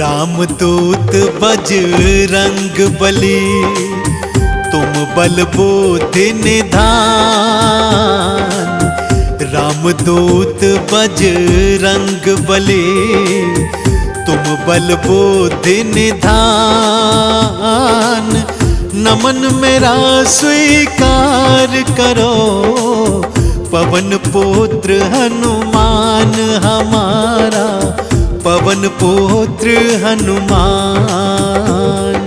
रामदूत बजरंग बली, तुम बल बुद्धि निधान। रामदूत बजरंग बली, तुम बल बुद्धि निधान। नमन मेरा स्वीकार करो, पवन पुत्र हनुमान हमारा, पवन पुत्र हनुमान।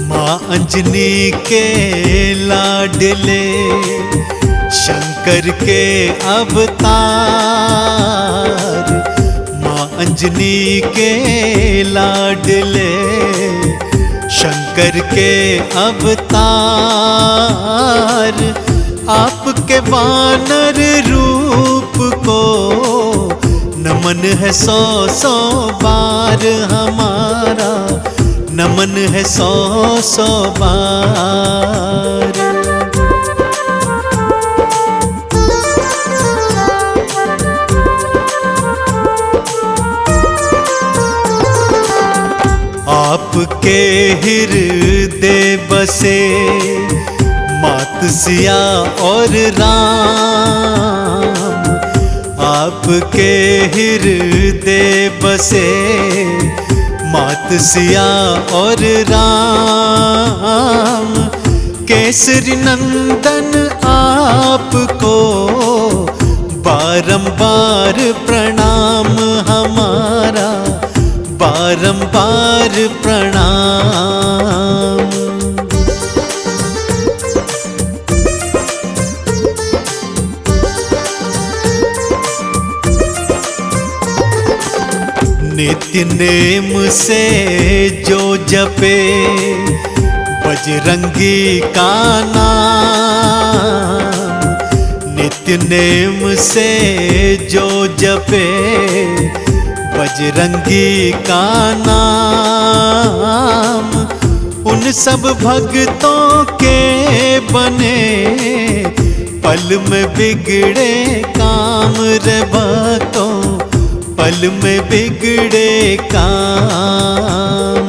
माँ अंजनी के लाडले, शंकर के अवतार। माँ अंजनी के लाडले, शंकर के अवतार। आपके वानर रूप को नमन है सौ सौ बार हमारा, नमन है सौ सौ बार। आपके हृदय बसे, मात सिया और राम। आपके हृदय बसे, मात सिया और राम। केसरी नंदन आपको बारंबार प्रणाम हमारा, बारंबार प्रणाम। नित्य नेम से जो जपे, बजरंगी का नाम। नित्य नेम से जो जपे, बजरंगी का नाम। उन सब भक्तों के बने, पल में बिगड़े काम रे भक्तों, पल में बिगड़े काम।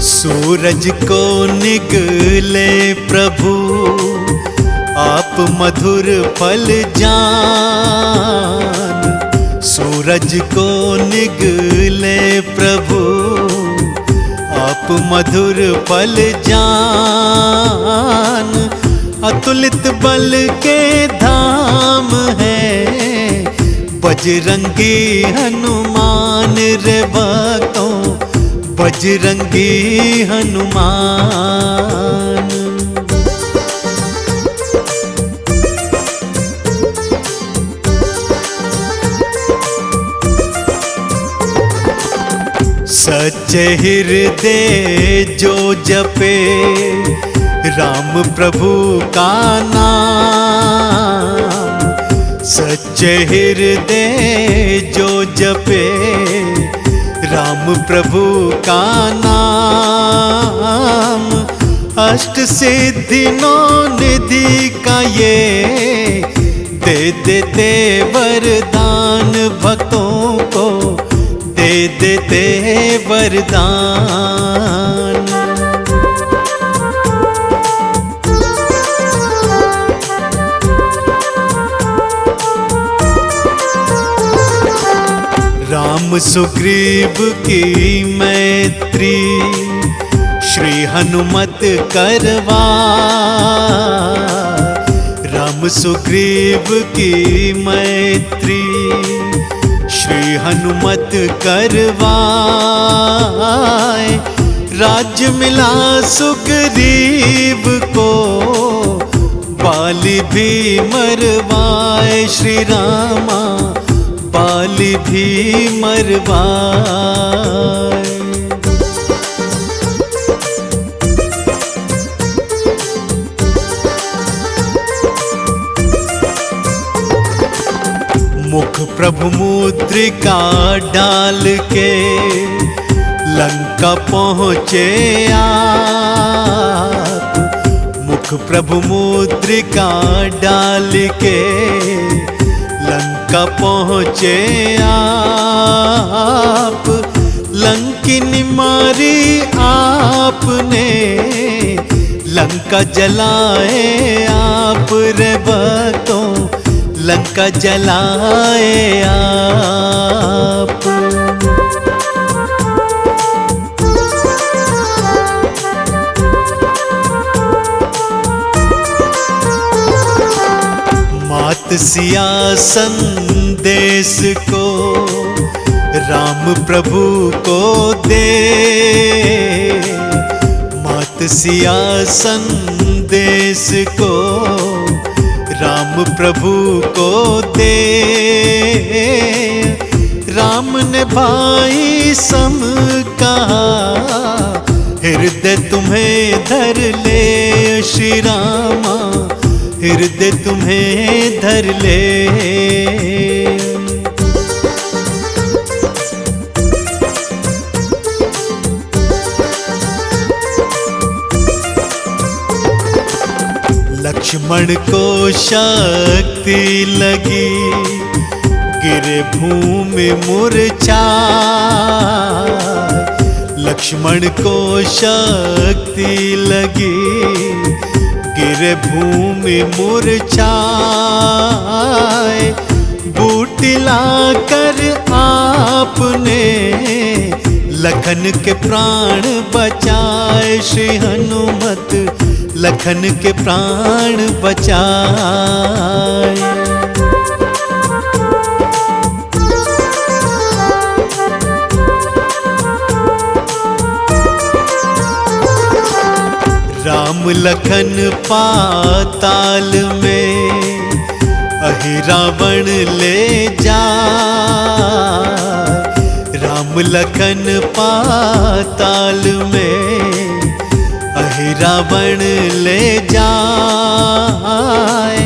सूरज को निगले प्रभु, आप मधुर फल जान। सूरज को निगले प्रभु, आप मधुर फल जान। अतुलित बल के धाम है, बजरंगी हनुमान रे भक्तों, बजरंगी हनुमान। सच्चे हृदय जो जपे, राम प्रभु का नाम। सच्चे हृदय जो जपे, राम प्रभु का नाम। अष्ट सिद्धि नौ निधि का ये, दे देते वरदान भक्तों को, दे देते वरदान। राम सुग्रीव की मैत्री, श्री हनुमत करवा। राम सुग्रीव की मैत्री, श्री हनुमत करवाए। राज्य मिला सुग्रीव को, बाली भी मरवाए श्री रामा, बाली भी मरवाए। मुख प्रभु मुद्रिका डाल के लंका पहुँचे आप। मुख प्रभु मुद्रिका डाल के लंका पहुँचे आप। लंकिनी मारी आपने, लंका जलाए आप रे भक्तों, लंका जलाए आप। मात सिया संदेश को राम प्रभु को दे, मात सिया संदेश को राम प्रभु को दे। राम ने भाई सम कहा, हृदय तुम्हें धर ले श्री रामा, हृदय तुम्हें धर ले। लक्ष्मण को शक्ति लगी, गिरे भूमि मूर्छाए। लक्ष्मण को शक्ति लगी, गिरे भूमि मूर्छाए। बूटी लाकर आपने लखन के प्राण बचाए श्री हनुमत, लखन के प्राण बचाए। राम लखन पाताल में अहि रावण ले जाए। राम लखन पाताल में अहि रावण ले जाए।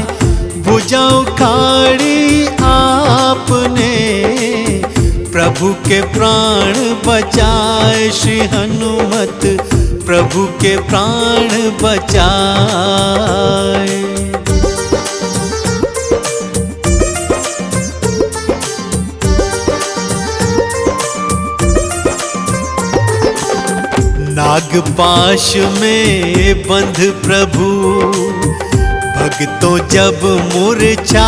भुजा उखाड़ी आपने प्रभु के प्राण बचाए श्री हनुमत, प्रभु के प्राण बचाए। नागपाश में बंध प्रभु भक्तों जब मूर्छाए।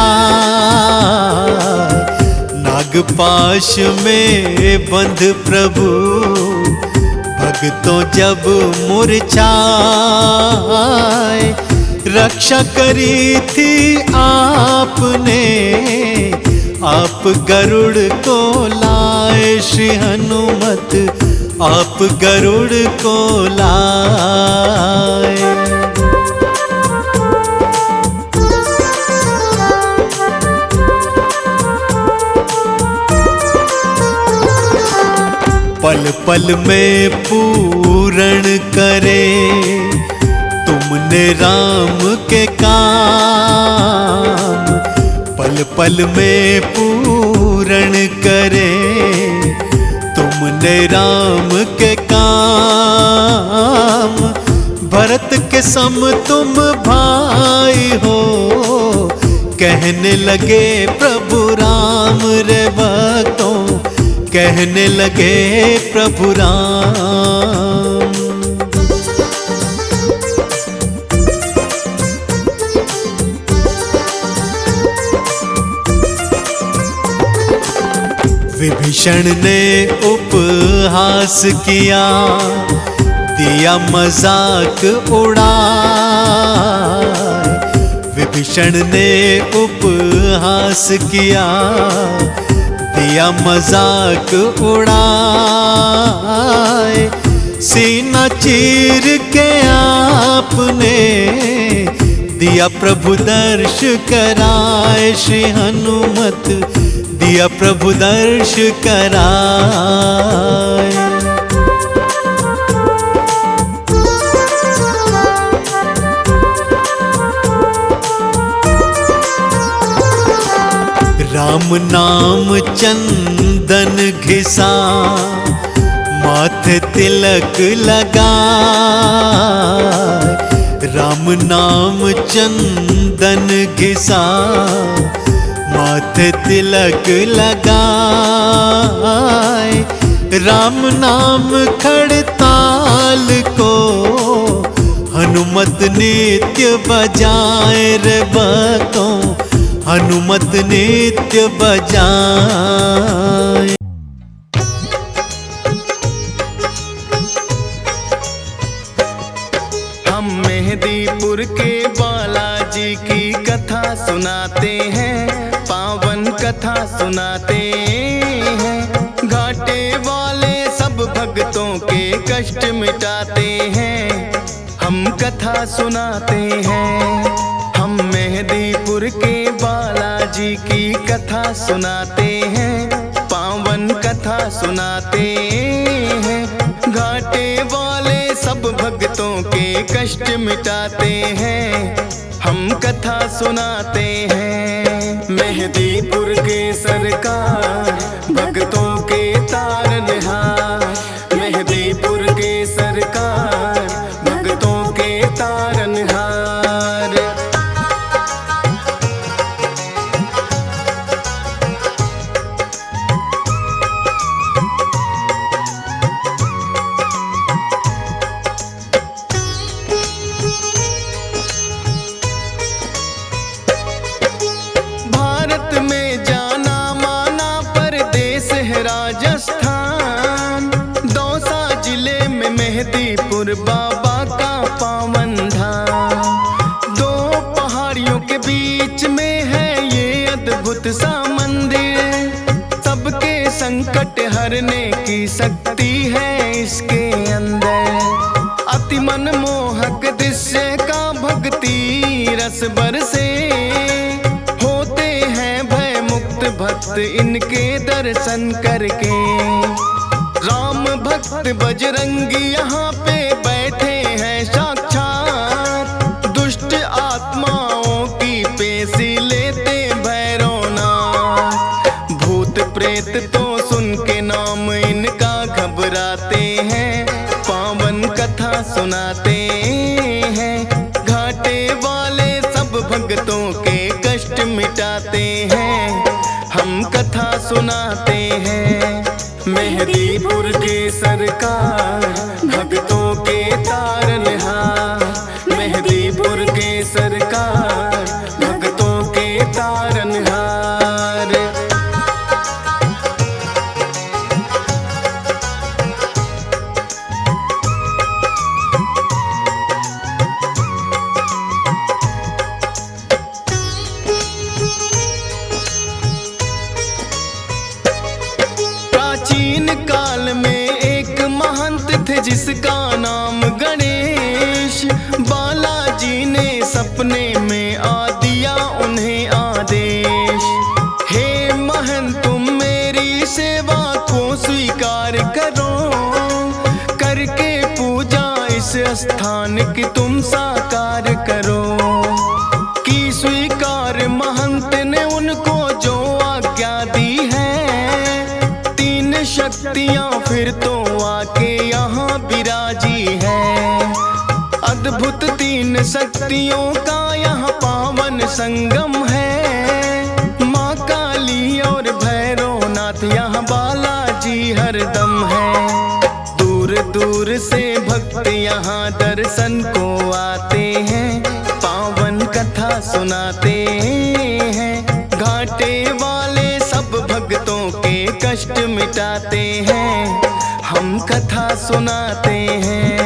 नागपाश में बंध प्रभु भक्तों जब मूर्छाए। रक्षा करी थी आपने, आप गरुड़ को लाए श्री हनुमत, आप गरुड़ को लाए। पल पल में पूर्ण करे तुमने राम के काम। पल पल में पूर्ण करे तुमने राम के काम। भरत के सम तुम भाई हो, कहने लगे प्रभु राम रे भक्तों, कहने लगे प्रभु राम। विभीषण ने उपहास किया, दिया मजाक उड़ाए। विभीषण ने उपहास किया, दिया मजाक उड़ाए। सीना चीर के आपने दिया प्रभु दर्श कराए श्री हनुमत, दिया प्रभु दर्श कराए। राम नाम चंदन घिसा, माथे तिलक लगाए। राम नाम चंदन घिसा, माथे तिलक लगाए। राम नाम खड़ताल को हनुमत नित्य बजाए रे भक्तों, हनुमत नित्य बजाए। हम मेहंदीपुर के बालाजी की कथा सुनाते हैं, पावन कथा सुनाते हैं। घाटे वाले सब भक्तों के कष्ट मिटाते हैं, हम कथा सुनाते हैं। हम मेहंदीपुर के बालाजी की कथा सुनाते हैं, पावन कथा सुनाते हैं। घाटे वाले सब भक्तों के कष्ट मिटाते हैं, हम कथा सुनाते हैं। मेहंदीपुर के सरकार भक्तों के तारनहार, मेहंदीपुर के सरकार भक्तों के तारनहार। भारत में जाना माना परदेश है राजस्थान, दौसा जिले में मेहंदीपुर बाबा का पावन धाम। दो पहाड़ियों के बीच में है ये अद्भुत सा मंदिर, सबके संकट हरने की शक्ति है इसके अंदर। अति मनमोहक दृश्य का भक्ति रस बरसे, होते हैं भय मुक्त भक्त इनके दर्शन करके। राम भक्त बजरंगी यहाँ पे बैठे हैं साक्षात, दुष्ट आत्माओं की पेशी लेते भैरवनाथ। भूत प्रेत तो सुन के नाम इनका घबराते हैं, पावन कथा सुनाते हैं। घाटे वाले सब भक्तों के कष्ट मिटाते हैं, हम कथा सुनाते हैं। मेहंदीपुर के सरकार भक्तों के तारनहार, मेहंदीपुर के सरकार भक्तों के तारनहार। प्राचीन काल में एक महंत थे जिसका नाम गणेश। बालाजी ने सपने में आ दिया उन्हें आदेश, हे महंत तुम मेरी सेवा को स्वीकार करो, करके पूजा इस स्थान की तुम साकार करो। की स्वीकार महंत ने उनको जो आज्ञा दी है, शक्तियां फिर तो आके यहाँ विराजी है। अद्भुत तीन शक्तियों का यहाँ पावन संगम है, माँ काली और भैरवनाथ यहाँ बालाजी हरदम है। दूर दूर से भक्त यहाँ दर्शन को आते हैं, पावन कथा सुनाते हैं। घाटे वाले सब भक्तों के कष्ट मिटाते हैं, हम कथा सुनाते हैं।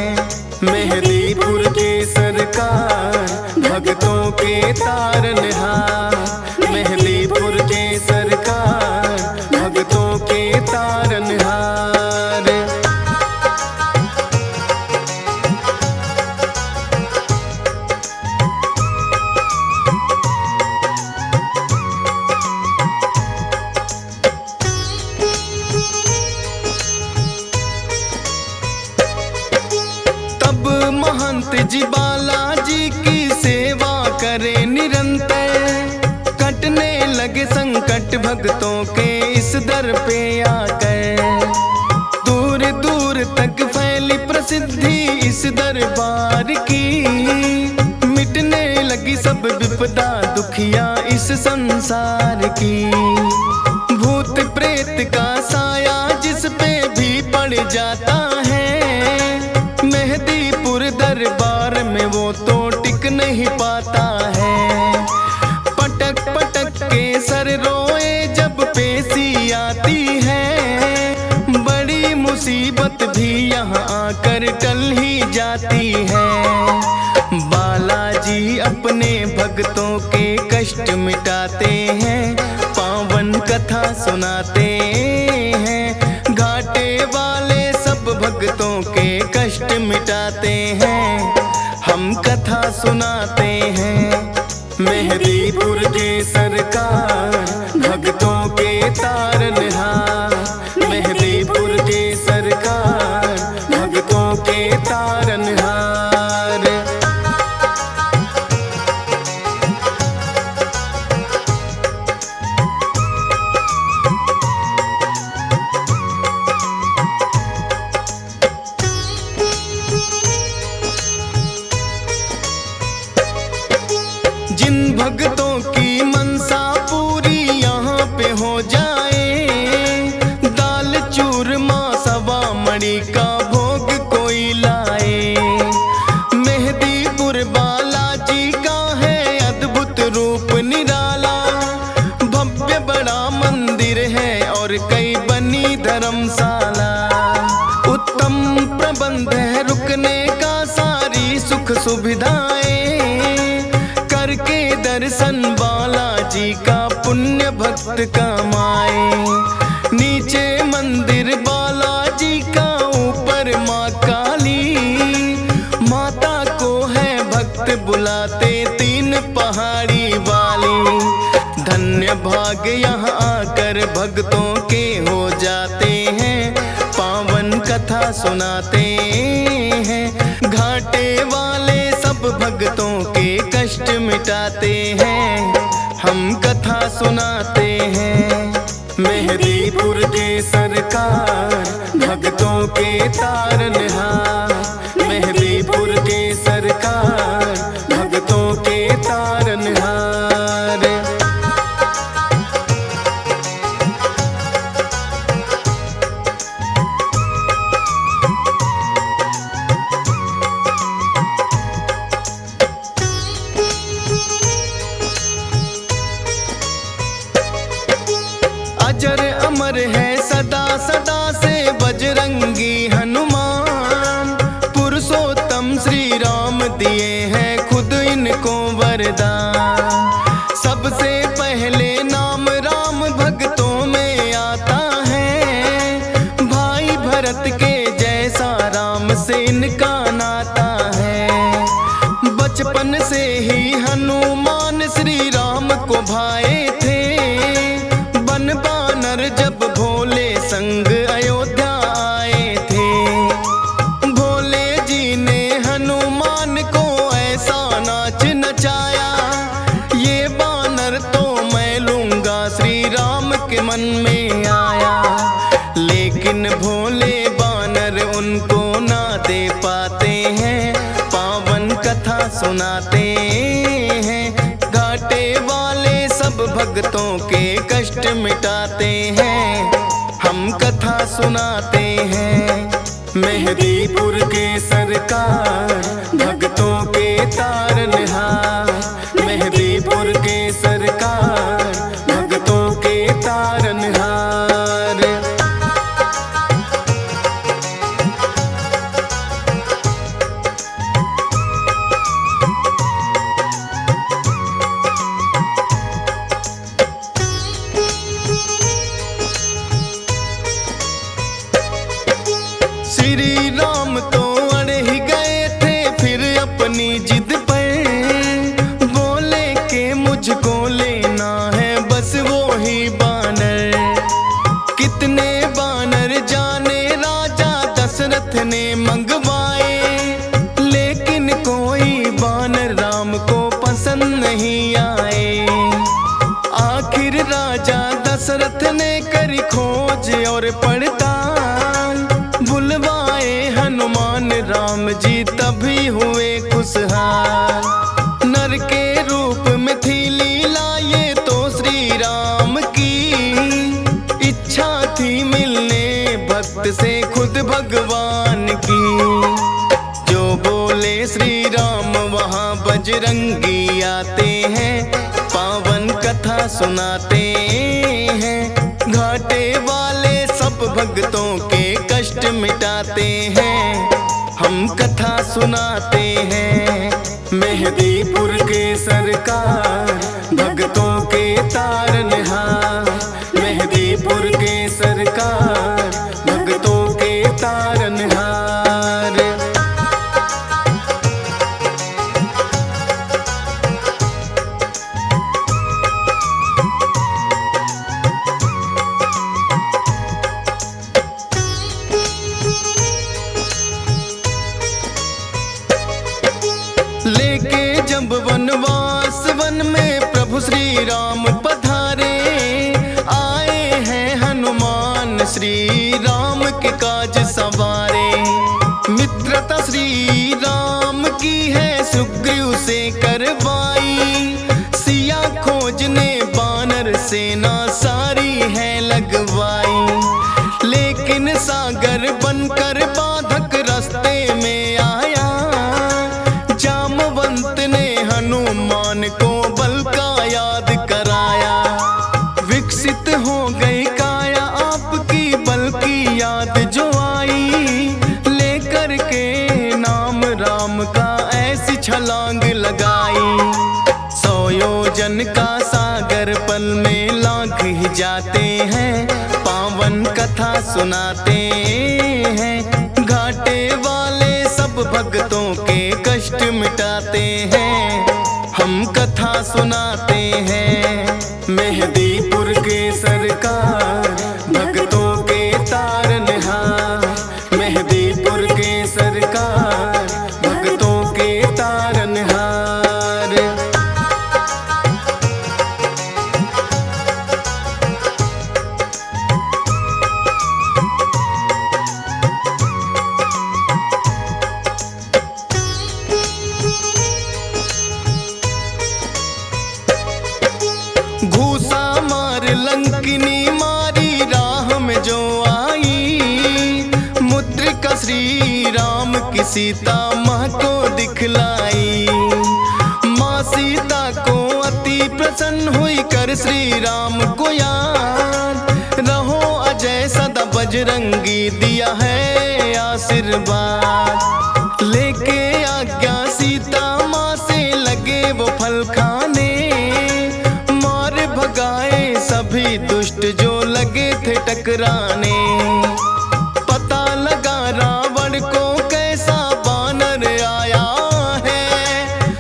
मेहंदीपुर के सरकार भक्तों के तारनहार, मेहंदीपुर के सरकार भक्तों के तारनहार। महंत जी बालाजी की सेवा करे निरंतर, कटने लगे संकट भक्तों के इस दर पे आकर। दूर दूर तक फैली प्रसिद्धि इस दरबार की, मिटने लगी सब विपदा दुखिया इस संसार की। भूत प्रेत का साया जिस पे भी पड़ जाता है, मेहदीपुर दरबार में वो तो टिक नहीं पाता है। पटक पटक के सर रोए जब पेशी आती है, बड़ी मुसीबत भी यहाँ आकर टल ही जाती है। बालाजी अपने भक्तों के कष्ट मिटाते हैं, पावन कथा सुनाते हैं। घाटे वाले सब भक्तों के कष्ट मिटाते हैं, हम कथा सुनाते हैं। मेहदीपुर के सरकार भक्तों के तारनहार, मेहदीपुर के सरकार भक्तों के तारनहार। जिन भक्तों की मनसा पूरी यहाँ पे हो जाए, दाल चूरमा सवा मणि का भोग कोई लाए। मेहदीपुर बालाजी का है अद्भुत रूप निराला, भव्य बड़ा मंदिर है और कई बनी धर्मशाला। उत्तम प्रबंध है रुकने का, सारी सुख सुविधाएं करके दर्शन बालाजी का पुण्य भक्त कमाए। नीचे मंदिर बालाजी का, ऊपर माँ काली, माता को है भक्त बुलाते तीन पहाड़ी वाली। धन्य भाग यहाँ आकर भक्तों के हो जाते हैं, पावन कथा सुनाते हैं। घाटे वाले सब भक्तों के कष्ट मिटाते हैं, हम कथा सुनाते हैं। मेहदीपुर के सरकार भक्तों के तारनहार, मेहदीपुर के सरकार भक्तों के तारनहार। अजर अमर है सदा सदा से बजरंगी हनुमान, पुरुषोत्तम श्री राम दिए हैं खुद इनको वरदान। सबसे पहले नाम राम भक्तों में आता है, भाई भरत के जैसा राम से इनका नाता है। बचपन से ही हनुमान श्री राम को भाए थे, बानर जब भोले संग अयोध्या आए थे। भोले जी ने हनुमान को ऐसा नाच नचाया, ये बानर तो मैं लूंगा श्री राम के मन में आया। लेकिन भोले बानर उनको ना दे पाते हैं, पावन कथा सुनाते हैं। घाटे वाले सब भक्तों के कष्ट मिटाते हैं, हम कथा सुनाते हैं। मेहदीपुर के सरकार भक्तों के तारनहार, मेहदीपुर के सरकार भक्तों के तारनहार। श्री राम तो अड़ ही गए थे फिर अपनी जिद पर, बोले के मुझको लेना है बस वो ही बानर। कितने बानर जाने राजा दशरथ ने मंगवाए, लेकिन कोई बानर राम को पसंद नहीं आए। आखिर राजा राम वहाँ बजरंगी आते हैं, पावन कथा सुनाते हैं। घाटे वाले सब भक्तों के कष्ट मिटाते हैं, हम कथा सुनाते हैं। मेहदीपुर के सरकार भक्तों के तारनहार, मेहदीपुर के सरकार भक्तों के तारनहार। लेके जब वनवास वन में प्रभु श्री राम पधारे, आए हैं हनुमान श्री राम के काज सवारे। मित्रता श्री राम की है सुग्रीव से करवाई, सिया खोजने बानर सेना सारी है लगवाई। लेकिन सागर बनकर बाधक रास्ते में आया, जामवंत ने हनुमान को बल का याद कराया। विकसित हो गई काया आपकी बल की याद जो आई, लेकर के नाम राम का ऐसी छलांग लगाई। 100 योजन का सागर पल में लांघ ही जाते हैं, पावन कथा सुनाते हैं। घाटे वाले सब भक्तों के कष्ट मिटाते हैं, हम कथा सुनाते हैं। मेहदीपुर के सरकार भक्तों के तारनहार, मेहदीपुर के सरकार भक्तों के तारनहार। घूसा मार लंकिनी मारी राह में जो आई, मुद्रिका श्री राम की सीता माँ को दिखलाई। माँ सीता को अति प्रसन्न हुई कर श्री राम को याद, रहो अजय सदा बजरंगी दिया है आशीर्वाद। लेके आज्ञा सीता माँ से लगे वो फल खाने, भगाए सभी दुष्ट जो लगे थे टकराने। पता लगा रावण को कैसा बानर आया है,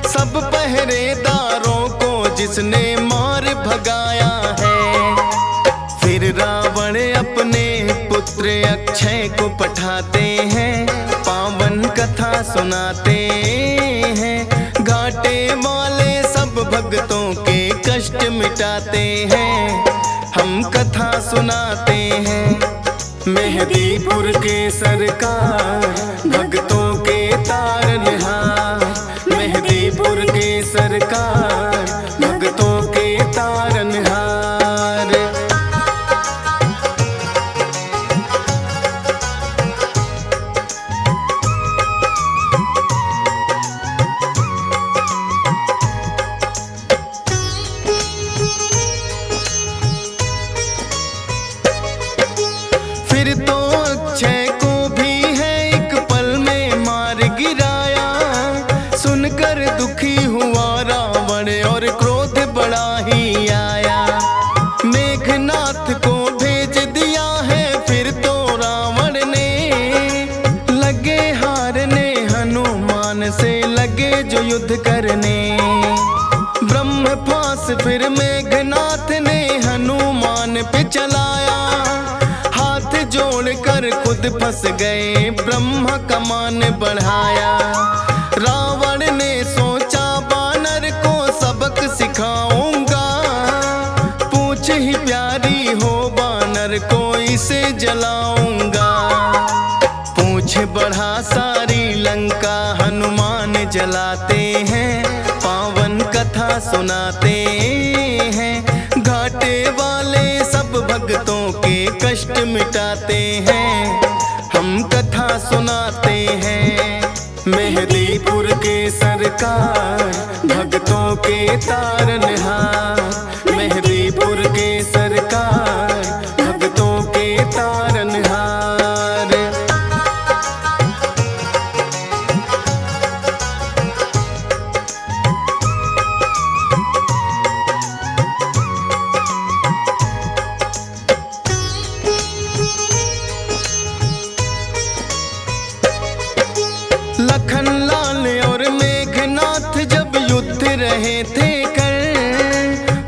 सब पहरेदारों को जिसने मार भगाया है। फिर रावण अपने पुत्र अक्षय को पठाते हैं, पावन कथा सुनाते हैं। घाटे वाले सब भक्तों के कष्ट मिटाते हैं, हम कथा सुनाते हैं। मेहदीपुर के सरकार भक्तों के तारनहार, मेहदीपुर के सरकार भक्तों के तारनहार। फिर तो अक्षय को भी है एक पल में मार गिराया, सुनकर दुखी हुआ रावण और क्रोध बड़ा ही आया। मेघनाथ को भेज दिया है फिर तो रावण ने, लगे हारने हनुमान से लगे जो युद्ध करने। ब्रह्मपास फिर मेघनाथ ने हनुमान पे चलाया, जोड़कर खुद फंस गए ब्रह्मा का मान बढ़ाया। रावण ने सोचा बानर को सबक सिखाऊंगा, पूछ ही प्यारी हो बानर को इसे जलाऊंगा। पूछ बढ़ा सारी लंका हनुमान जलाते हैं, पावन कथा सुनाते हैं। घाटे वाले सब भक्तों के कष्ट मिटाते हैं, हम कथा सुनाते हैं। मेहदी मेहदीपुर के सरकार भक्तों के तारनहार, मेहदीपुर के सरकार भक्तों के तारनहार। लखनलाल और मेघनाथ जब युद्ध रहे थे कर,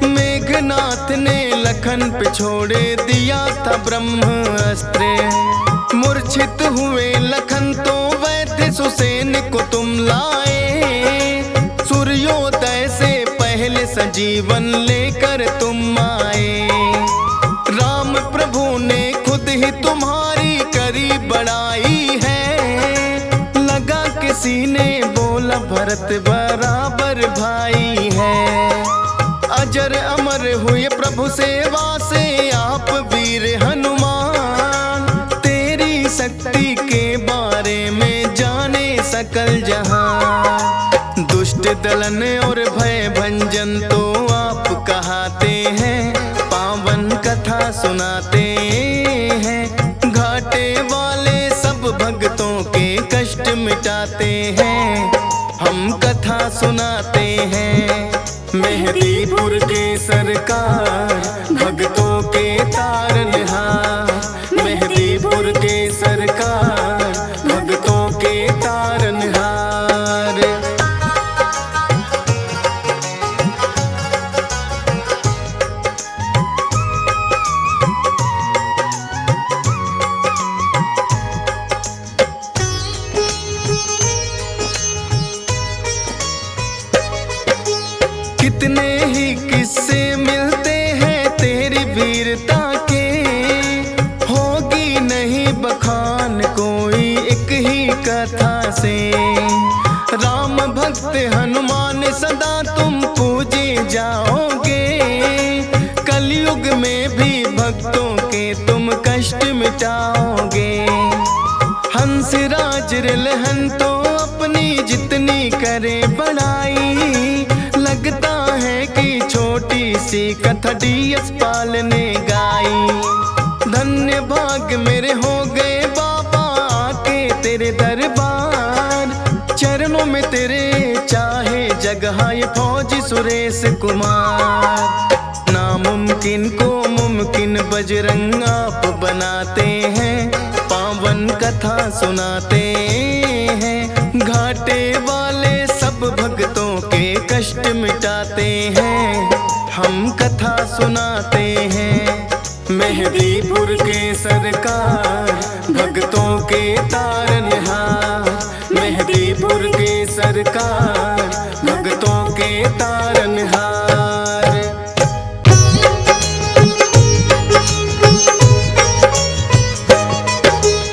मेघनाथ ने लखन पे छोड़े दिया था ब्रह्मास्त्र। मूर्छित हुए लखन तो वैद्य सुसेन को तुम लाए, सूर्योदय से पहले सजीवन लेकर तुम आए। राम प्रभु ने खुद ही तुम्हारी करी बड़ाई है, किसी ने बोला भरत बराबर भाई है। अजर अमर हुए प्रभु सेवा से आप वीर हनुमान, तेरी शक्ति के बारे में जाने सकल जहां। दुष्ट दलन और भय भंजन तो आप कहाते हैं, पावन कथा सुनाते हैं। घाटे वाले सब भक्तों के कष्ट मिटाते हैं, हम कथा सुनाते हैं। मेहदीपुर के सरकार भक्तों के तारनहार, मेहदीपुर के सरकार भक्तों के तारनहार। कितने ही किस्से मिलते हैं तेरी वीरता के, होगी नहीं बखान कोई एक ही कथा से। राम भक्त हनुमान सदा तुम पूजे जाओगे, कलयुग में भी भक्तों के तुम कष्ट मिटाओगे। हंसराज रिलहन तो अपनी जितनी करे बड़ाई, लगता है कि छोटी सी कथा डीएस पाल ने गाई। धन्य भाग मेरे हो गए बाबा आके तेरे दरबार, चरणों में तेरे चाहे जगह ये फौजी सुरेश कुमार। नामुमकिन को मुमकिन बजरंग आप बनाते हैं, पावन कथा सुनाते हैं। घाटे वाले सब भक्तों के कष्ट मिटाते हैं, हम कथा सुनाते हैं। मेहदीपुर के सरकार भक्तों के तारनहार, मेहदीपुर के सरकार भक्तों के तारनहार।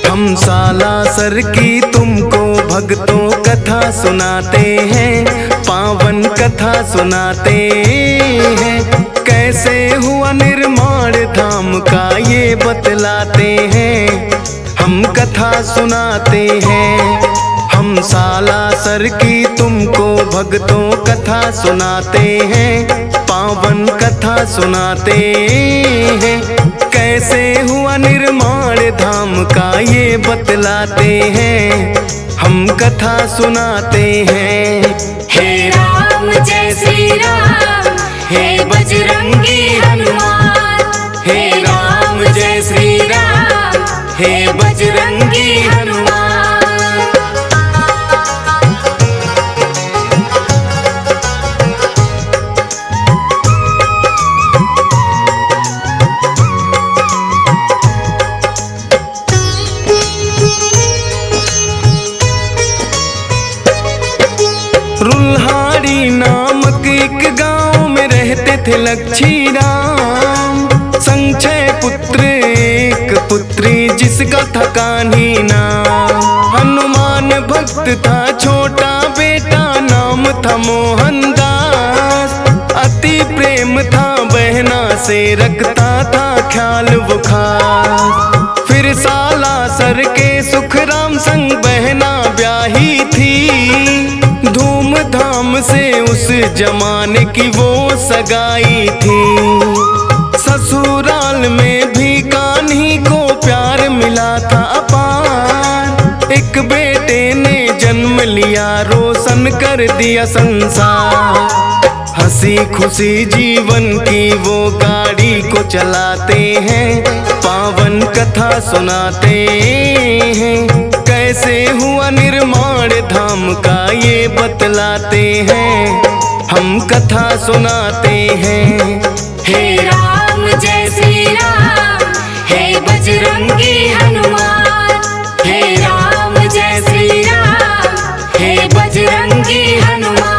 हम सालासर की तुमको भक्तों कथा सुनाते हैं, पावन कथा सुनाते हैं। कैसे हुआ निर्माण धाम का ये बतलाते हैं, हम कथा सुनाते हैं। हम सालासर की तुमको भक्तों कथा सुनाते हैं, पावन कथा सुनाते हैं। कैसे हुआ निर्माण धाम का ये बतलाते हैं, हम कथा सुनाते हैं। हे राम जय श्री राम, हे बजरंगी हनुमान। हे राम जय श्री राम, हे बजरंगी हनुमान। रुल्हाड़ी नामक एक गांव में रहते थे लक्ष्मी राम। संक्षय पुत्र एक पुत्री जिसका था कान्ही नाम। हनुमान भक्त था छोटा बेटा नाम था मोहनदास। अति प्रेम था बहना से रखता था ख्याल वो खास। फिर सालासर के सुखराम संग बहना ब्याही थी। धाम से उस जमाने की वो सगाई थी। ससुराल में भी कान्ही को प्यार मिला था अपार। एक बेटे ने जन्म लिया, रोशन कर दिया संसार। हंसी खुशी जीवन की वो गाड़ी को चलाते हैं, पावन कथा सुनाते हैं। कैसे हुआ निर्माण धाम का ये बतलाते हैं, हम कथा सुनाते हैं। हे राम जय श्री राम, हे बजरंगी हनुमान। हे राम जय श्री राम, हे बजरंगी हनुमान।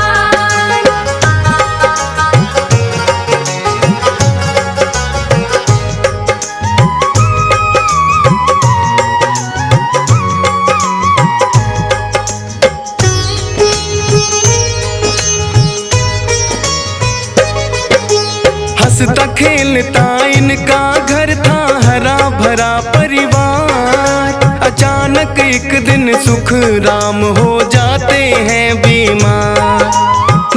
हंसता खेलता इनका घर था, हरा भरा परिवार। अचानक एक दिन सुख राम हो जाते हैं बीमार।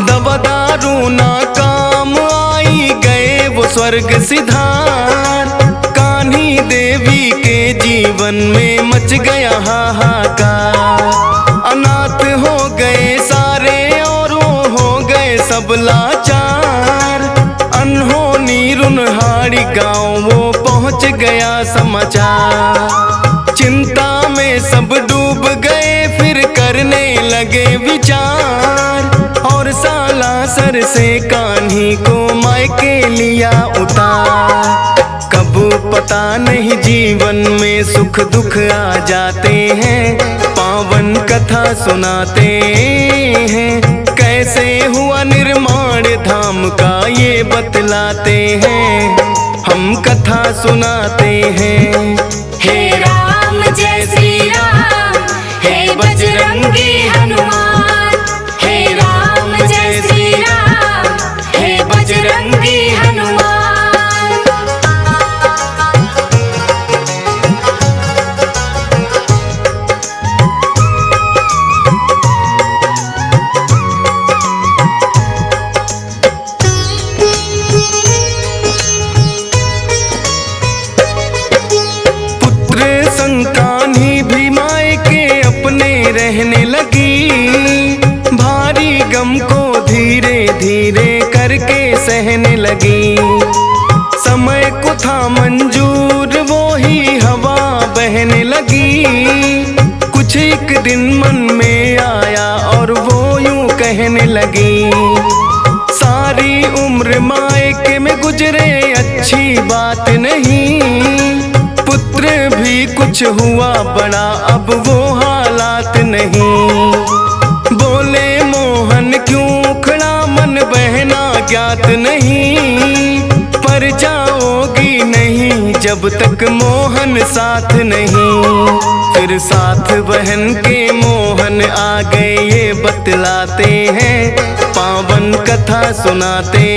दवा दारू ना काम आई, गए वो स्वर्ग सिधार। कान्ही देवी के जीवन में मच गया हाहाकार। अनाथ हो गए सारे और वो हो गए सब लाचार। अनहोनी रुनहाड़ी गाँव वो पहुँच गया समाचार। चिंता में सब डूब गए, फिर करने लगे विचार। और सालासर से कान्ही को मायके लिया उतार। कब पता नहीं जीवन में सुख दुख आ जाते हैं, पावन कथा सुनाते हैं। कैसे हुआ निर्माण धाम का ये बतलाते हैं, हम कथा सुनाते हैं। हे राम जय श्री राम, हे बजरंगी हनुमान। हे राम जय श्री राम, हे बजरंगी हनुमान। कान्ही भी मायके अपने रहने लगी। भारी गम को धीरे धीरे करके सहने लगी। समय को था मंजूर, वो ही हवा बहने लगी। कुछ एक दिन मन में आया और वो यूं कहने लगी, सारी उम्र मायके में गुजरे अच्छी बात नहीं। पुत्र भी कुछ हुआ बड़ा, अब वो हालात नहीं। बोले मोहन क्यों खड़ा, मन बहना ज्ञात नहीं। पर जाओगी नहीं जब तक मोहन साथ नहीं। फिर साथ बहन के मोहन आ गए, ये बतलाते हैं, पावन कथा सुनाते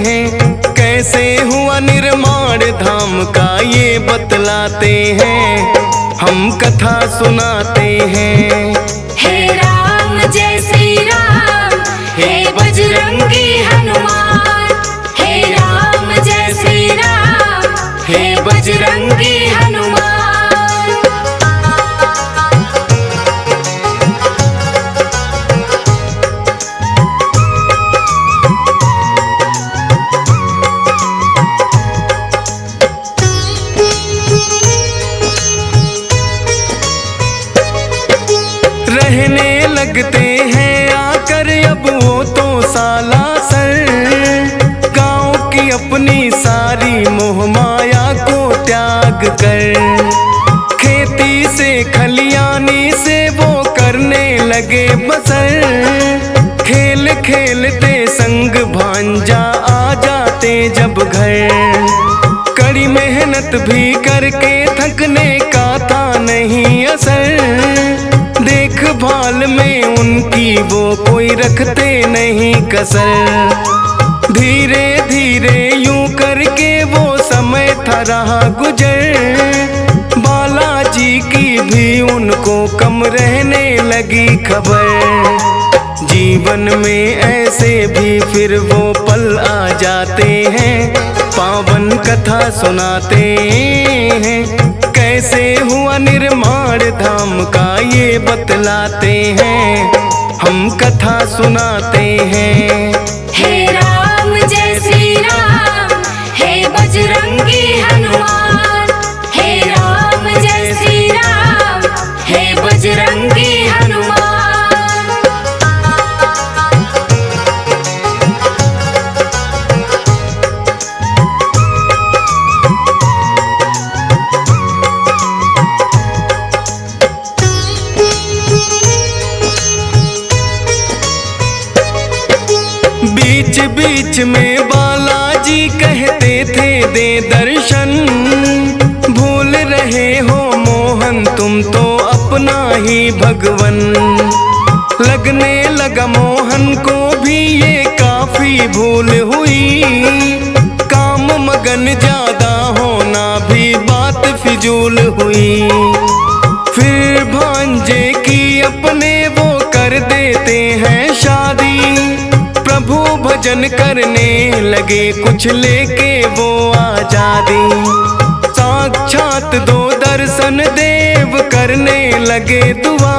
हैं। कैसे हुआ निर्माण धाम का ये बतलाते हैं, हम कथा सुनाते हैं। हे राम जय श्री राम, हे बजरंगी हनुमान। हे राम जय श्री राम, हे बजरंगी हनुमान। रहने लगते हैं आकर अब वो तो सालासर। गाँव की अपनी सारी मोह माया को त्याग कर, खेती से खलियानी से वो करने लगे बसर। खेल खेलते संग भांजा आ जाते जब घर। कड़ी मेहनत भी करके थकने का था नहीं असर। देखभाल में उनकी वो कोई रखते नहीं कसर। धीरे धीरे यूं करके वो समय था रहा गुजर। बालाजी की भी उनको कम रहने लगी खबर। जीवन में ऐसे भी फिर वो पल आ जाते हैं, पावन कथा सुनाते हैं। कैसे हुआ निर्माण धाम का ये बतलाते हैं, हम कथा सुनाते हैं। हे राम जय श्री राम, हे बजरंगी हनुमान। हे राम जय श्री राम, हे बजरंगी हनुमान। बीच बीच में बालाजी कहते थे दे दर्शन, भूल रहे हो मोहन तुम तो अपना ही भगवन। लगने लगा मोहन को भी ये काफी भूल हुई, काम मगन ज्यादा होना भी बात फिजूल हुई। फिर भांजे की अपने वो कर देते हैं शादी, प्रभु भजन करने लगे कुछ लेके वो आजादी। साक्षात दो दर्शन देव करने लगे दुआ,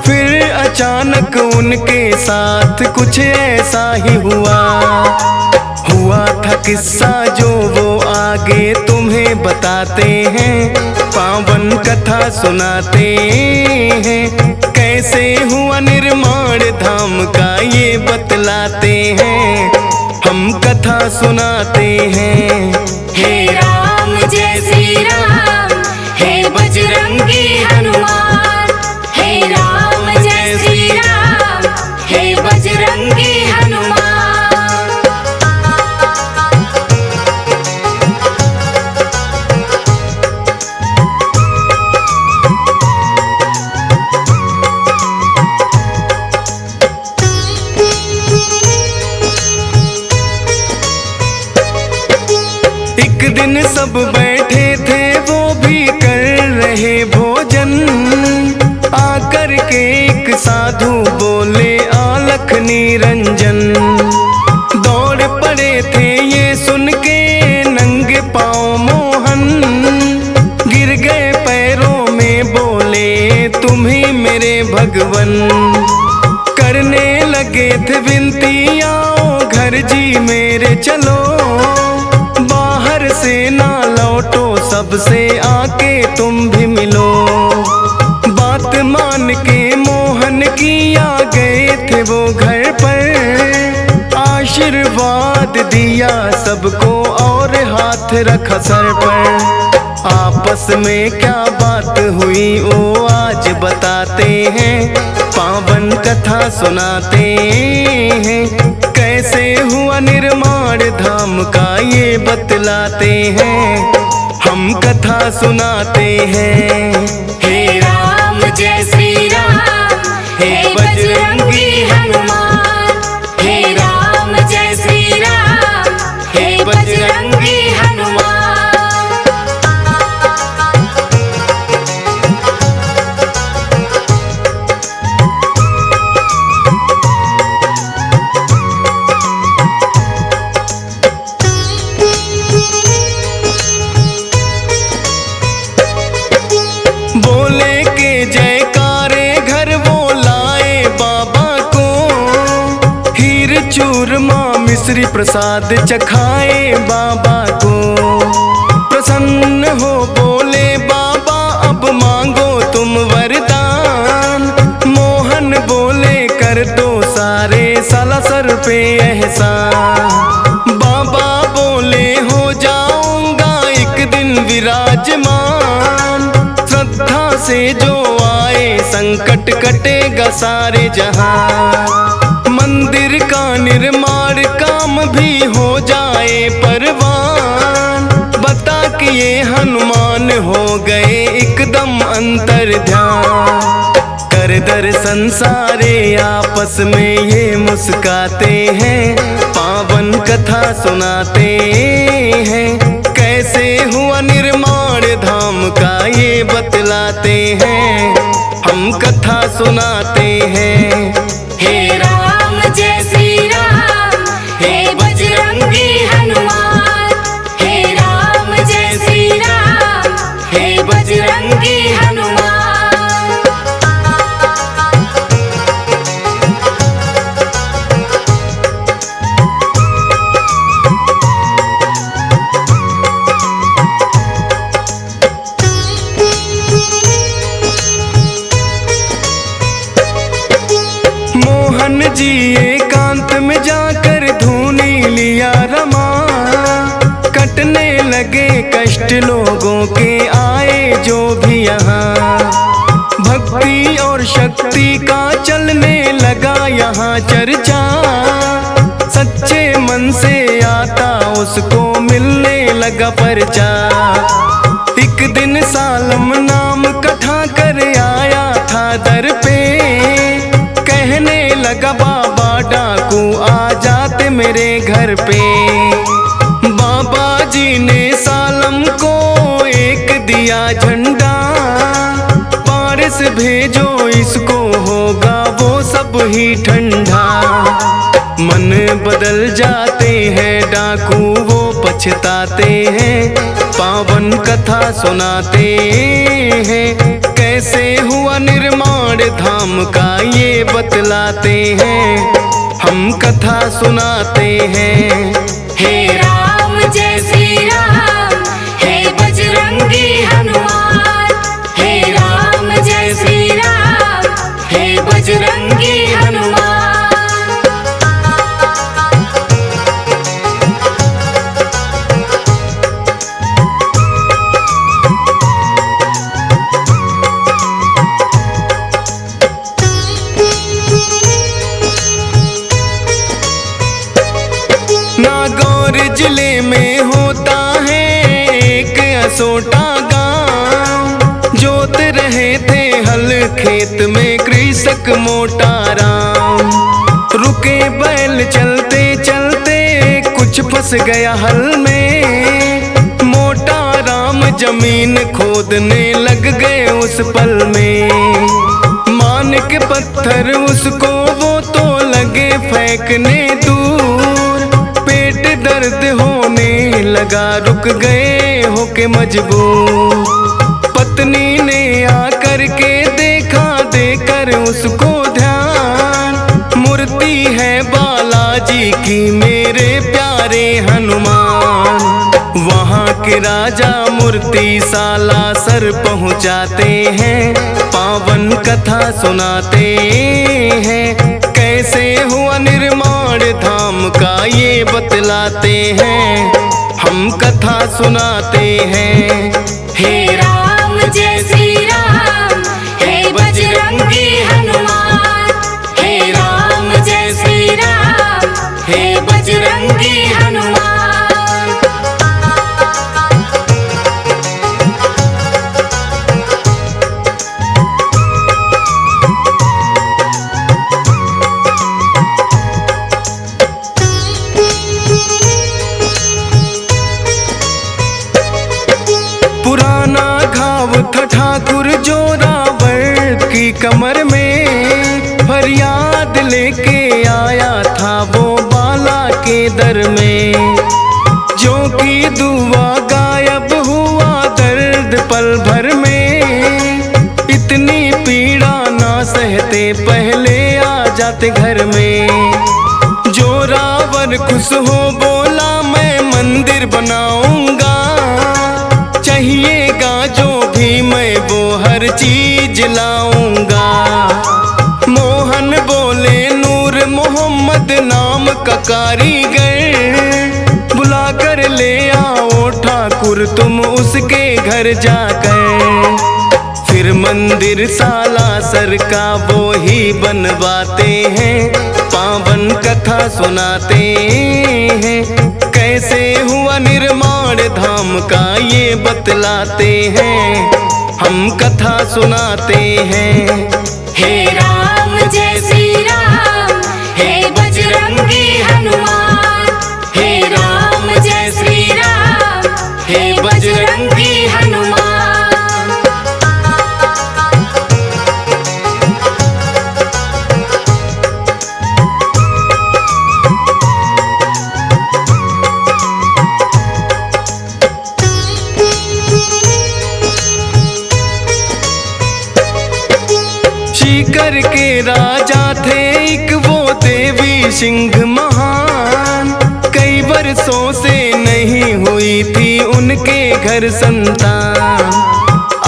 फिर अचानक उनके साथ कुछ ऐसा ही हुआ था किस्सा जो वो आगे तुम्हें बताते हैं, पावन कथा सुनाते हैं। कैसे हुआ निर्माण धाम का ये बतलाते हैं, हम कथा सुनाते हैं। हे राम जय श्री राम, हे बजरंगी हनुमान। हे राम जय श्री राम, हे बजरंगी हनुमान। एक दिन सब बैठे थे वो भी कर रहे भोजन, आकर के एक साधु बोले आलख निरंजन। दौड़ पड़े थे ये सुन के नंगे पाँव मोहन, गिर गए पैरों में बोले तुम ही मेरे भगवन। करने लगे थे विनती आओ घर जी मेरे चलो, बाहर से ना लौटो सबसे आके तुम भी मिलो। बात मान के मोहन की आ गए थे वो घर पर, आशीर्वाद दिया सबको और हाथ रखा सर पर। आपस में क्या बात हुई वो आज बताते हैं, पावन कथा सुनाते हैं। कैसे हुआ निर्माण धाम का ये बतलाते हैं, हम कथा सुनाते हैं। हे राम जय श्री राम, हे बजरंगी हनुमान। हे राम जय श्री राम, हे बजरंगी हनुमान। बोले के जयकारे घर वो लाए बाबा को, हीर चूरमा मिश्री प्रसाद चखाए बाबा को। प्रसन्न हो बोले बाबा अब मांगो तुम वरदान, मोहन बोले कर दो सारे साला सर पे एहसान। बाबा बोले हो जाऊंगा एक दिन विराजमान, श्रद्धा से जो आए संकट कटेगा सारे जहां। मंदिर का निर्माण काम भी हो जाए परवान, बता कि ये हनुमान हो गए एकदम अंतर ध्यान। कर दर्शन सारे आपस में ये मुस्काते हैं, पावन कथा सुनाते हैं। कैसे हुआ निर्माण धाम का ये बतलाते हैं, हम हम कथा सुनाते हैं। हे राम जय श्री राम, हे बजरंगी हनुमान। हे राम जय श्री राम, हे बजरंगी हनुमान। मोहन जी एकांत में जाकर धूनी लिया रमा, कटने लगे कष्ट लोगों के आए जो भी यहाँ। भक्ति और शक्ति का चलने लगा यहाँ चर्चा, सच्चे मन से आता उसको मिलने लगा परचा। एक दिन सालम नाम कथा कर आया था दर पे, कहने लगा बाबा डाकू आ जाते मेरे घर पे। बाबा जी ने सालम को एक दिया झंडा, पारस भेजो इसको होगा वो सब ही ठंडा। मन बदल जाते हैं डाकू वो पछताते हैं, पावन कथा सुनाते हैं। कैसे हुआ निर्माण धाम का ये बतलाते हैं, हम कथा सुनाते हैं। हे राम जय श्री राम, हे बजरंगी हनुमान। हे राम जय श्री राम, हे बजरंगी हनुमान। नागौर जिले में होता है एक असोटा गांव, जोत रहे थे हल खेत में कृषक मोटा राम। रुके बैल चलते चलते कुछ फंस गया हल में, मोटा राम जमीन खोदने लग गए उस पल में। मानिक पत्थर उसको वो तो लगे फेंकने दूर, पेट दर्द होने लगा रुक गए होके मजबूर। पत्नी ने आकर के देखा देकर उसको ध्यान, मूर्ति है बालाजी की मेरे प्यारे हनुमान। वहाँ के राजा मूर्ति सालासर पहुँचाते हैं, पावन कथा सुनाते हैं। कैसे हुआ निर्माण धाम का ये बतलाते हैं, हम कथा सुनाते हैं। हे राम जय श्री राम, हे बजरंगी हनुमान। हे राम जय श्री राम, हे बजरंगी हनुमान। पुराना घाव था ठाकुर जोरावर की कमर में, फरियाद लेके आया था वो बाला के दर में। जो की दुआ गायब हुआ दर्द पल भर में, इतनी पीड़ा ना सहते पहले आ जाते घर में। जोरावर खुश हो बोला मैं मंदिर बनाऊंगा, चाहिएगा जो भी मैं वो हर चीज लाऊंगा। मोहन बोले नूर मोहम्मद नाम का कारीगर, बुला कर ले आओ ठाकुर तुम उसके घर जाकर। फिर मंदिर सालासर का वो ही बनवाते हैं, पावन कथा सुनाते हैं। कैसे हुआ निर्माण धाम का ये बतलाते हैं, हम कथा सुनाते हैं। हे राम जय श्री राम, हे बजरंगी हनुमान। हे राम जय श्री राम, हे बजरंगी हनुमान। सिंह महान। कई वर्षों से नहीं हुई थी उनके घर संतान।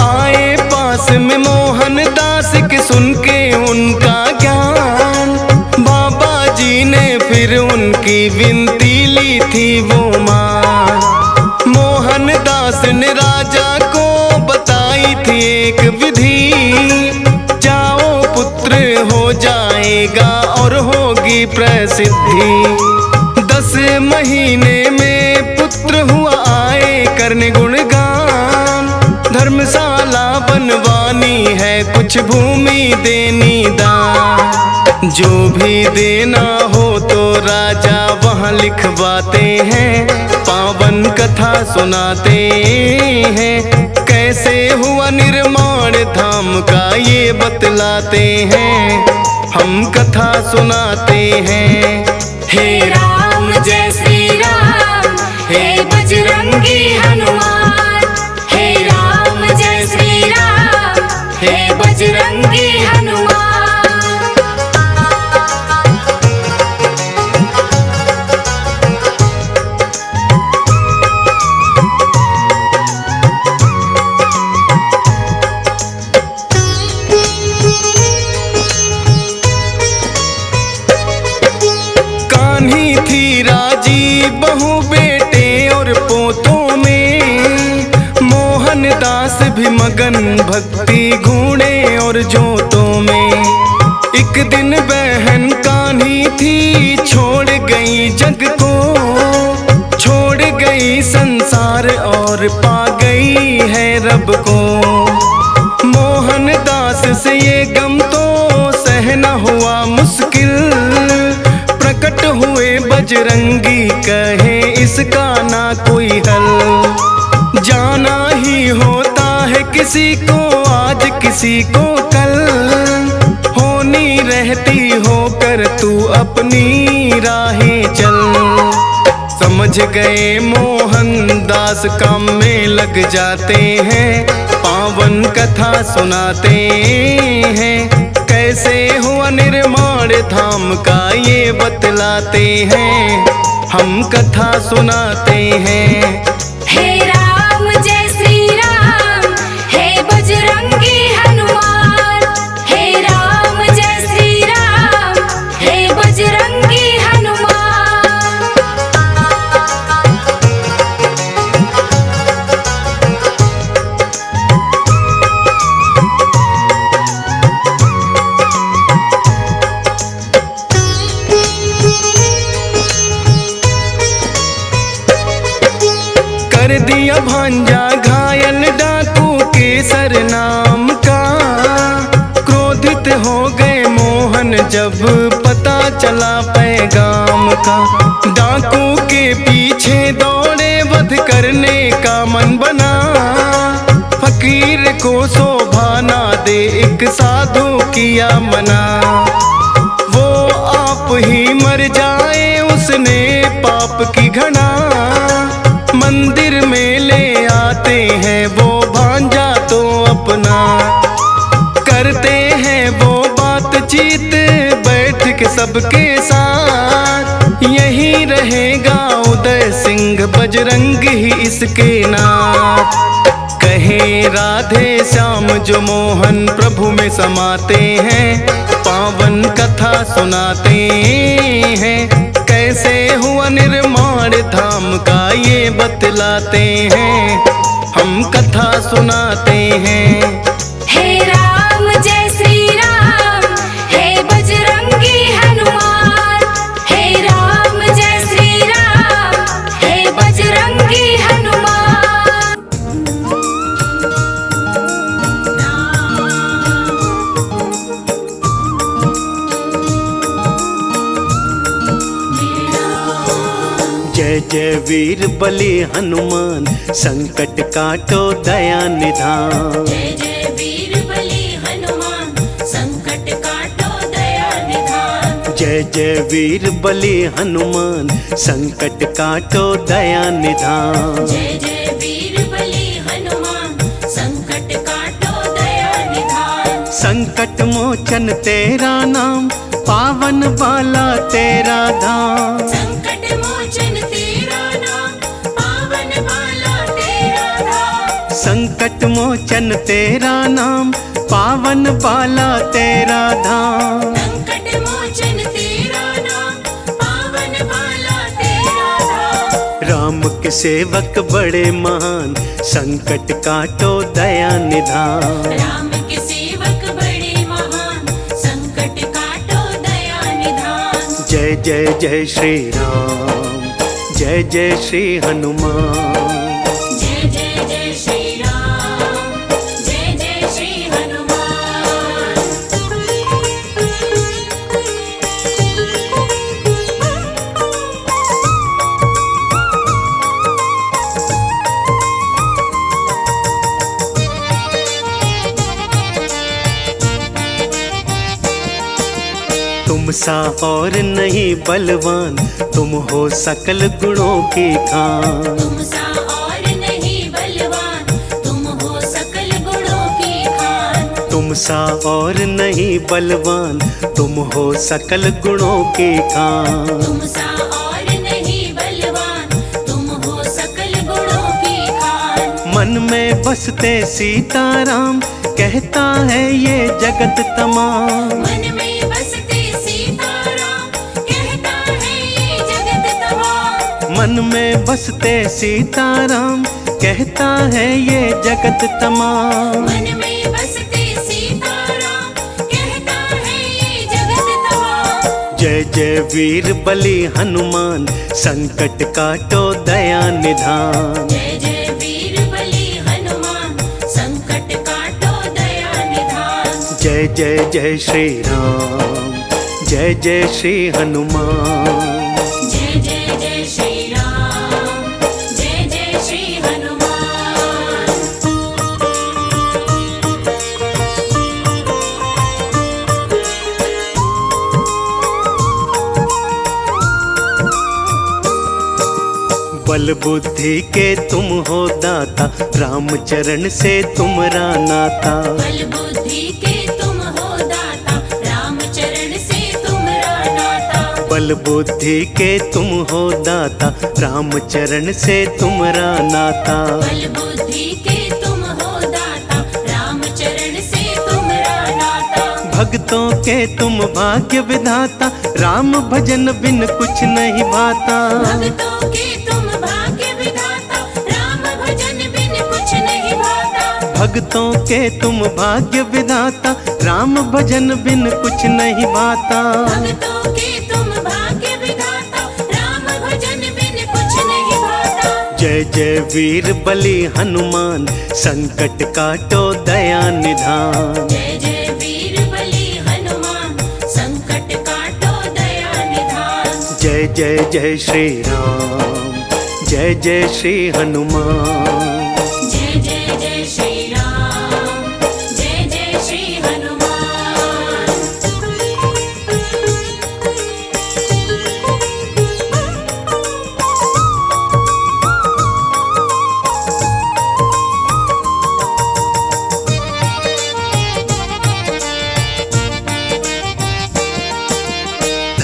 आए पास में मोहन दास के सुन के उनका ज्ञान। बाबा जी ने फिर उनकी विनती ली थी वो मान। मोहन दास ने राजा को बताई थी एक विधि, जाओ पुत्र हो जाएगा और होगी प्रसिद्धि। 10 महीने में पुत्र हुआ आए करने गुणगान। धर्मशाला बनवानी है कुछ भूमि देनी दान। जो भी देना हो तो राजा वहाँ लिखवाते हैं, पावन कथा सुनाते हैं। कैसे हुआ निर्माण धाम का ये बतलाते हैं, हम कथा सुनाते हैं। हे राम जय श्री राम, हे बजरंगी हनुमान। हे राम जय श्री राम, हे बजरंगी हनुमान। कान्ही थी राजी बहु बेटे और पोतों में। मोहन दास भी मगन भक्ति घूणे और जोतों में। एक दिन बहन कान्ही थी छोड़ गई जग को, छोड़ गई संसार और पा गई है रब को। मोहन दास से ये गम तो सहना हुआ मुश्किल। प्रकट हुए बजरंगी कहे इसका ना कोई हल। जाना ही होता है किसी को आज किसी को कल। होनी रहती होकर तू अपनी राहें चल। समझ गए मोहन दास काम में लग जाते हैं, पावन कथा सुनाते हैं। कैसे हुआ निर्माण धाम का ये बतलाते हैं, हम कथा सुनाते हैं। हे राम जय श्री राम, हे बजरंगी हनुमान। हे राम जय श्री राम, हे बजरंगी हनुमान। कर दिया भांजा घायल डाकू केसर नाम का। क्रोधित हो गए मोहन जब पता चला पैगाम का। डाकू के पीछे दौड़े वध करने का मन बना। फकीर को शोभा ना दे एक साधु किया मना। वो आप ही मर जाए उसने पाप की घना। मंदिर में ले आते हैं वो भांजा तो अपना। करते हैं वो बातचीत बैठ के सबके साथ। यही रहेगा उदय सिंह बजरंग ही इसके नाम। कहे राधे श्याम जो मोहन प्रभु में समाते हैं, पावन कथा सुनाते हैं। कैसे हुआ निर्माण धाम का ये बतलाते हैं, हम कथा सुनाते हैं। हे राम जय श्री राम, हे बजरंगी हनुमान। हे राम जय श्री राम, हे बजरंगी हनुमान। जय जय वीर बली हनुमान, संकट काटो दया निधान। जय जय वीर बली हनुमान, संकट काटो दया निधान। जय जय वीर बली हनुमान, संकट काटो दया निधान। जय जय वीर बली हनुमान, संकट काटो दया निधान। संकट मोचन तेरा नाम, पावन वाला तेरा धाम। संकट मोचन तेरा नाम, पावन वाला तेरा धाम। संकट मोचन तेरा नाम, पावन वाला तेरा धाम। संकट मोचन तेरा नाम, पावन वाला तेरा धाम। राम के सेवक बड़े महान, संकट काटो दया निधान। राम के सेवक बड़े महान, संकट काटो दया निधान। जय जय जय श्री राम, जय जय श्री हनुमान। जय जय जय श्री राम, जय जय श्री हनुमान। तुम सा और नहीं बलवान, तुम हो सकल गुणों की खान। तुम सा और नहीं बलवान, तुम हो सकल गुणों की खान। तुम सा और नहीं बलवान, तुम हो सकल गुणों की खान। तुम सा और नहीं बलवान, तुम हो सकल गुणों की खान। मन में बसते सीताराम, कहता है ये जगत तमाम। मन में बसते सीताराम, कहता है ये जगत तमाम। मन में बसते सीताराम, कहता है ये जगत तमाम। मन में बसते सीताराम, कहता है ये जगत तमाम। जय जय वीर बली हनुमान, संकट काटो दया निधान। जय जय वीर बली हनुमान, संकट काटो दया निधान। जय जय जय श्री राम, जय जय श्री हनुमान। जय जय जय श्री राम, जय जय श्री हनुमान। बल बुद्धि के तुम हो दाता, राम चरण से तुमरा नाता। बल बुद्धि के तुम हो दाता, राम चरण से तुमरा नाता। बल बुद्धि के तुम हो दाता, राम चरण से तुमरा नाता। बल बुद्धि के तुम हो दाता, राम चरण से तुमरा नाता। भक्तों के तुम भाग्य विधाता, राम भजन बिन कुछ नहीं भाता। भक्तों के तुम भाग्य विधाता, राम भजन बिन कुछ नहीं भाता। भक्तों के तुम भाग्य विधाता, राम भजन बिन कुछ नहीं भाता। भक्तों के तुम भाग्य विधाता, राम भजन बिन कुछ नहीं भाता। जय जय वीर बली हनुमान, संकट काटो दया निधान। जय जय वीर बली हनुमान, संकट काटो दया निधान। जय जय जय श्री राम, जय जय श्री हनुमान। जय जय जय श्री राम, जय जय श्री हनुमान।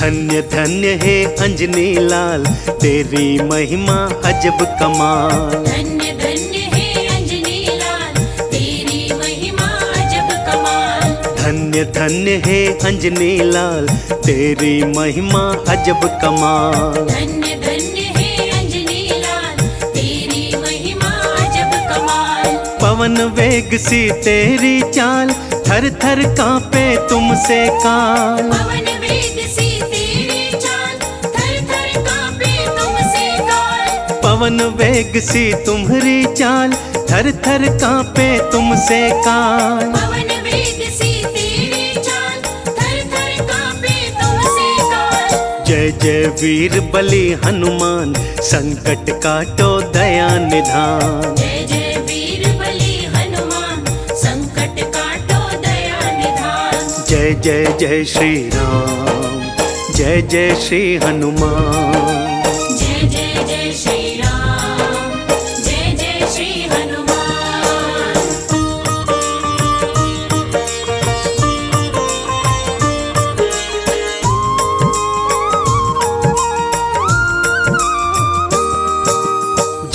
धन्य धन्य है अंजनी लाल, तेरी महिमा अजब कमाल। धन्य धन्य है अंजनी लाल, तेरी महिमा अजब कमाल। धन्य धन्य है अंजनी लाल, तेरी महिमा अजब कमाल। धन्य धन्य है अंजनी लाल, तेरी महिमा अजब कमाल। पवन वेग सी तेरी चाल, थर थर कांपे तुमसे काल। पवन वेग सी तेरी चाल, थर थर कांपे तुमसे काल। पवन वेग सी तुम्हारी चाल, थर थर कांपे तुमसे काल। पवन वेग सी तेरी चाल, थर थर कांपे तुमसे काल। जय जय वीर बली हनुमान, संकट काटो दया निधान। जय जय वीर बली हनुमान, संकट काटो दया निधान। जय जय जय श्री राम, जय जय श्री हनुमान। जय जय जय श्री राम, जय जय श्री हनुमान।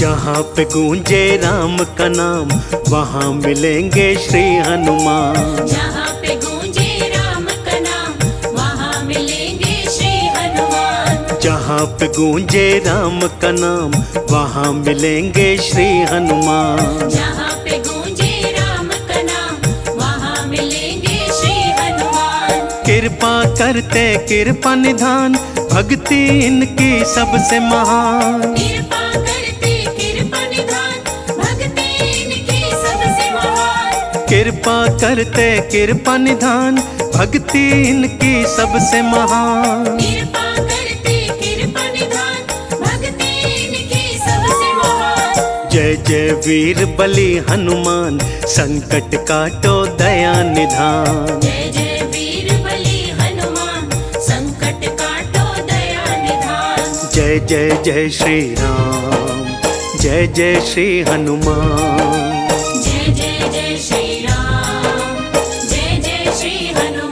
जहाँ पे गूंजे राम का नाम वहाँ मिलेंगे श्री हनुमान। जहाँ पे गूंजे राम का नाम वहाँ मिलेंगे श्री हनुमान। जहाँ पे गूंजे राम का नाम वहाँ मिलेंगे श्री हनुमान। जहाँ पे गूंजे राम का नाम वहाँ मिलेंगे श्री हनुमान। कृपा करते कृपा निधान भक्ति इनकी सबसे महान। कृपा करते कृपा निधान भक्ति इनकी सबसे महान। कृपा करते कृपा निधान भक्ति इनकी सबसे महान। कृपा करते कृपा निधान भक्ति इनकी सबसे महान। जय जय वीर बली हनुमान संकट काटो दया निधान। जय जय वीर बली हनुमान संकट काटो दया निधान। जय जय जय श्री राम जय जय श्री हनुमान। जय जय जय श्री राम जय जय श्री हनुमान।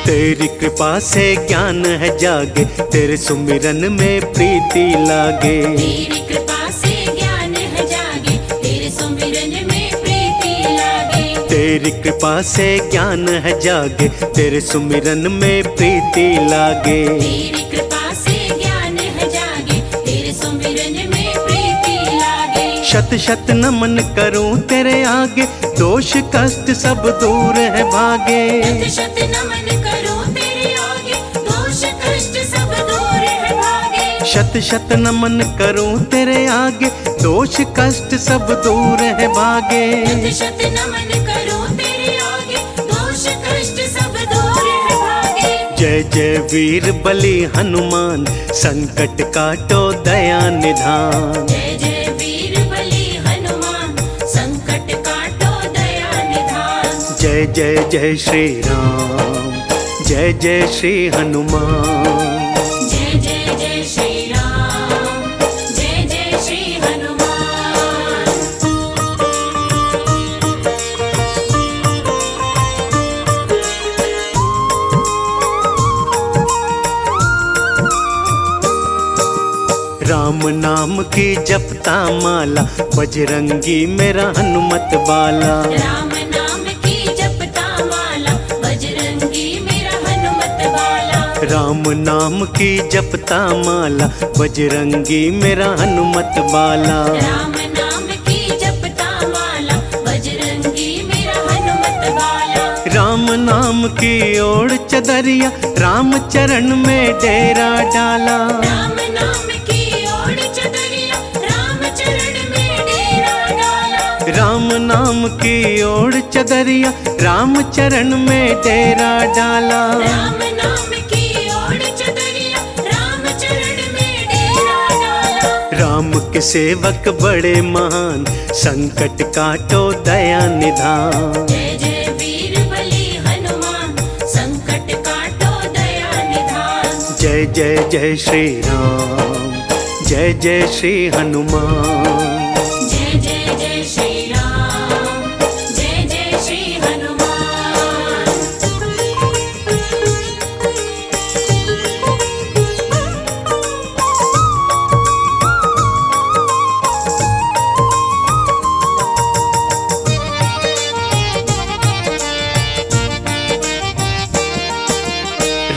तेरी कृपा से ज्ञान है जागे तेरे सुमिरन में प्रीति लागे। तेरी कृपा से ज्ञान है जागे तेरे सुमिरन में प्रीति लागे। तेरी कृपा से ज्ञान है जागे तेरे सुमिरन में प्रीति लागे। तेरी कृपा से ज्ञान है जागे तेरे सुमिरन में प्रीति लागे। शत शत नमन करूं तेरे आगे दोष कष्ट सब दूर है भागे। शत शत नमन करूं तेरे आगे दोष कष्ट सब दूर है भागे। शत शत नमन करूं तेरे आगे दोष कष्ट सब दूर है भागे। शत शत नमन करूं तेरे आगे दोष कष्ट सब दूर है भागे। जय जय वीर बली हनुमान संकट काटो दया निधान। जय जय वीर बली हनुमान संकट काटो दया निधान। जय जय जय श्री राम जय जय श्री हनुमान। जय जय जय श्री राम जय जय श्री हनुमान। राम नाम की जपता माला बजरंगी मेरा हनुमत बाला। राम नाम की जपता माला बजरंगी मेरा हनुमत बाला। राम नाम की जपता माला बजरंगी मेरा हनुमत बाला। राम नाम की जपता माला बजरंगी मेरा हनुमत बाला। राम नाम की ओढ़ चदरिया राम चरण में डेरा डाला। राम नाम की ओढ़ चदरिया राम चरण में डेरा डाला। राम नाम की ओढ़ चदरिया राम चरण में डेरा डाला। राम नाम की ओढ़ चदरिया राम चरण में डेरा डाला। राम के सेवक बड़े महान संकट काटो दया निधान। जय जय वीर बली हनुमान संकट काटो दया निधान। जय जय जय श्री राम जय जय श्री हनुमान। जय जय जय श्री राम जय जय श्री हनुमान।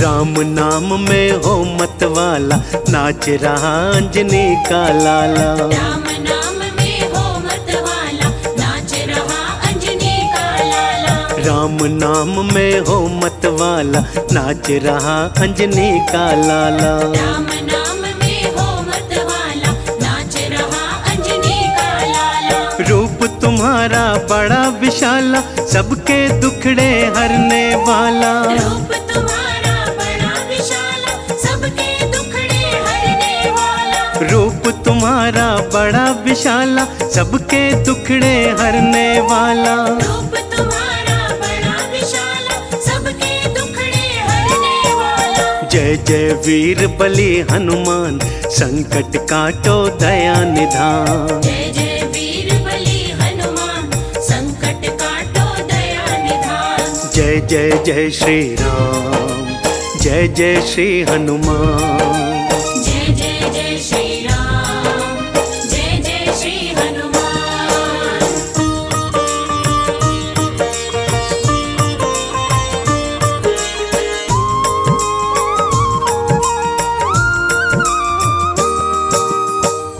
राम नाम में हो मत वाला नाच रहा अंजनी का लाला। राम नाम में हो मत वाला नाच रहा अंजनी का लाला। राम नाम में हो मत वाला नाच रहा अंजनी का लाला। राम नाम में हो मत वाला नाच रहा अंजनी का लाला। रूप तुम्हारा बड़ा विशाला सबके दुखड़े हरने वाला। रूप तुम्हारा बड़ा विशाला सबके दुखड़े हरने वाला। रूप तुम्हारा बड़ा विशाला सबके दुखड़े हरने वाला। रूप तुम्हारा बड़ा विशाला सबके दुखड़े हरने वाला। जय जय वीर बली हनुमान, संकट काटो दया निधान। जय जय वीर बली हनुमान, संकट काटो दया निधान। जय जय जय श्री राम, जय जय श्री हनुमान। जय जय जय श्री राम, जय जय श्री हनुमान।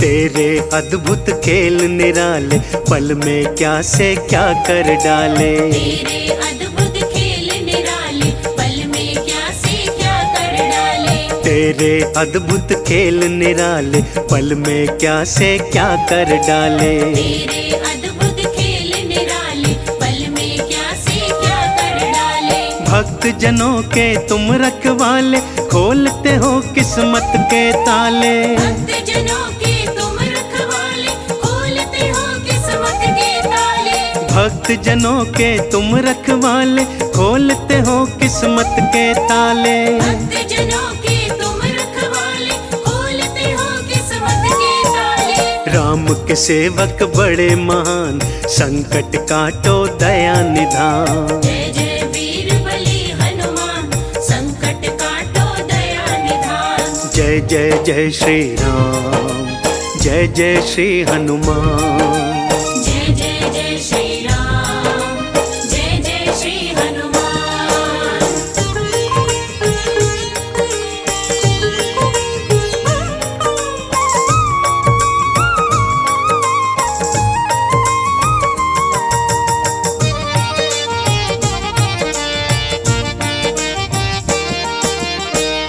तेरे अद्भुत खेल निराले, पल में क्या से क्या कर डाले। तेरे अद्भुत खेल निराले, पल में क्या से क्या कर डाले। तेरे अद्भुत खेल निराले, पल में क्या से क्या कर डाले। तेरे अद्भुत खेल निराले, पल में क्या से क्या कर डाले। भक्त जनों के तुम रखवाले, खोलते हो किस्मत के ताले। भक्त जनों के तुम रखवाले, खोलते हो किस्मत के ताले। भक्त जनों के तुम रखवाले, खोलते हो किस्मत के ताले। भक्त जनों के तुम रखवाले, खोलते हो किस्मत के ताले। राम के सेवक बड़े महान, संकट काटो दया निधान। जय जय वीर बली हनुमान, संकट काटो दया निधान। जय जय जय श्री राम, जय जय श्री हनुमान। जय जय जय श्री राम, जय जय श्री हनुमान।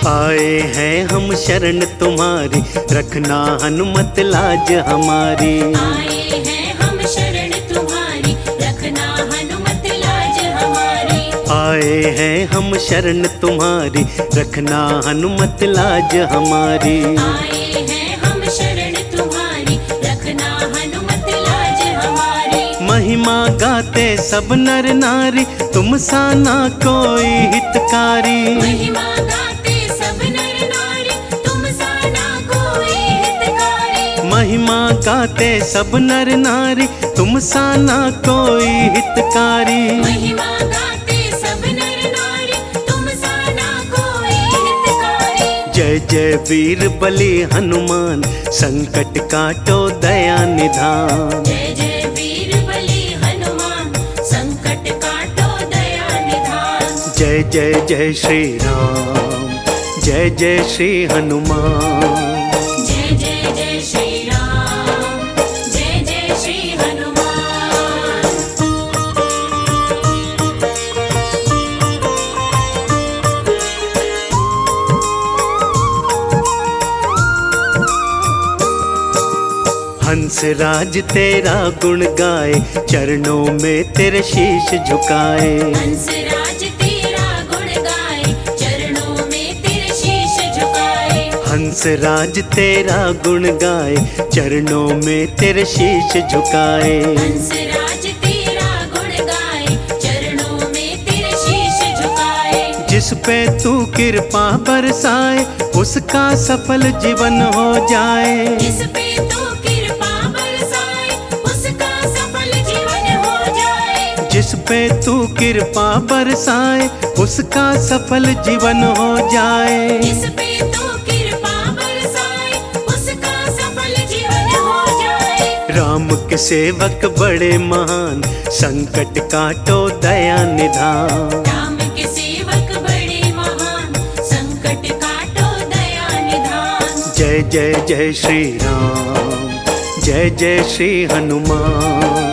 आए हैं हम शरण तुम्हारी, रखना हनुमत लाज हमारी। आए हैं हम शरण तुम्हारी, रखना हनुमत लाज हमारी। आए हैं हम शरण तुम्हारी, रखना हनुमत लाज हमारी। आए हैं हम शरण तुम्हारी, रखना हनुमत लाज हमारी। महिमा गाते सब नर नारी, तुम सा ना कोई हितकारी। महिमा गाते सब नर नारी, तुम सा ना कोई हितकारी। महिमा गाते सब नर नारी, तुम सा ना कोई हितकारी। महिमा गाते सब नर नारी, तुम सा ना कोई हितकारी। जय जय वीर बली हनुमान, संकट काटो दया निधान। जय जय वीर बली हनुमान, संकट काटो दया निधान। जय जय जय श्री राम, जय जय श्री हनुमान। जय जय जय श्री राम, जय जय श्री हनुमान। हंस राज तेरा गुण गाए, चरणों में तेरे शीश झुकाए। हंसराज तेरा गुण गाए, चरणों में तेरे शीश झुकाए। हंस राज तेरा गुण गाए, चरणों में तेरे शीश झुकाए। हंसराज तेरा गुण गाए, चरणों में तेरे शीश झुकाए। जिस पे तू कृपा बरसाए, उसका सफल जीवन हो जाए। जिस पे तू कृपा बरसाए, उसका सफल जीवन हो जाए। जिस पे तू कृपा बरसाए, उसका सफल जीवन हो जाए। जिस पे तू कृपा बरसाए, उसका सफल जीवन हो जाए। राम के सेवक बड़े महान, संकट काटो दया निधान। राम के सेवक बड़े महान, संकट काटो दया निधान। जय जय जय श्री राम, जय जय श्री हनुमान।